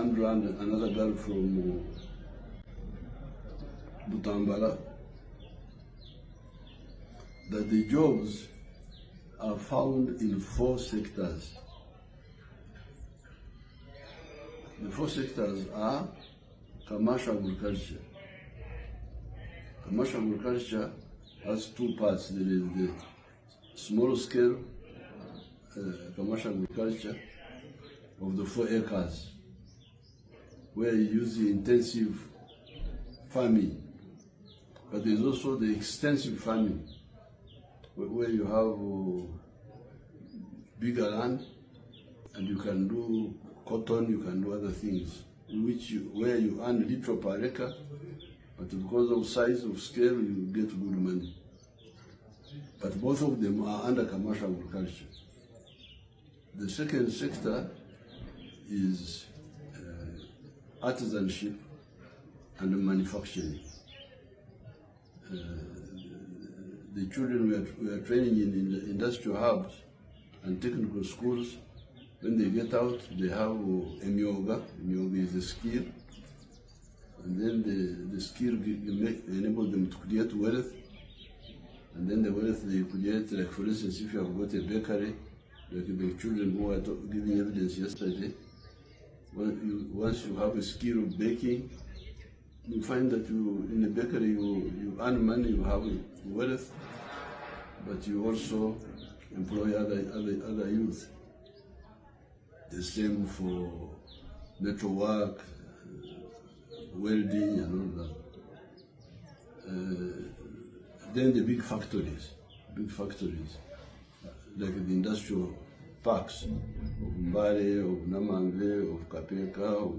Sandra and another girl from Butambala, that the jobs are found in 4 sectors. The 4 sectors are commercial agriculture. Commercial agriculture has 2 parts. There is the small scale commercial agriculture of the 4 acres, where you use the intensive farming. But there's also the extensive farming, where you have bigger land and you can do cotton, you can do other things, where you earn little per acre, but because of size of scale, you get good money. But both of them are under commercial agriculture. The second sector is artisanship and manufacturing. The children we are training in the industrial hubs and technical schools, when they get out, they have emyoga. Emyoga is a skill. And then the skill enable them to create wealth. And then the wealth they create, like for instance, if you have got a bakery, like the children who are giving evidence yesterday, once you have a skill of baking, you find that in a bakery you earn money, you have wealth, but you also employ other youth. The same for metalwork, welding, and all that. Then the big factories, like the industrial parks of Mbale, of Namangwe, of Kapeka, of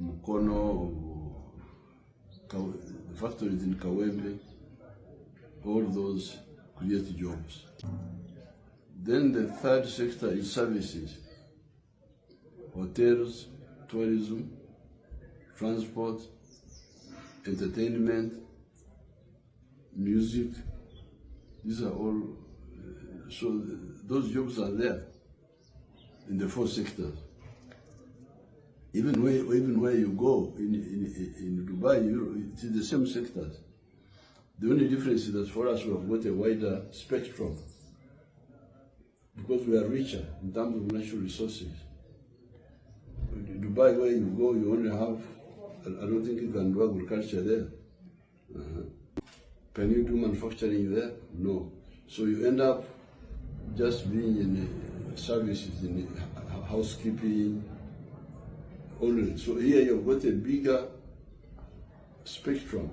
Mukono, of the factories in Kawembe. All those create jobs. Then the third sector is services: hotels, tourism, transport, entertainment, music. These are all, so those jobs are there in the 4 sectors. Even where you go in Dubai, it is the same sectors. The only difference is that for us we have got a wider spectrum because we are richer in terms of natural resources. In Dubai, where you go, you only have, I don't think you can do agriculture there. Can you do manufacturing there? No. So you end up just being in services, in housekeeping only. So here you've got a bigger spectrum.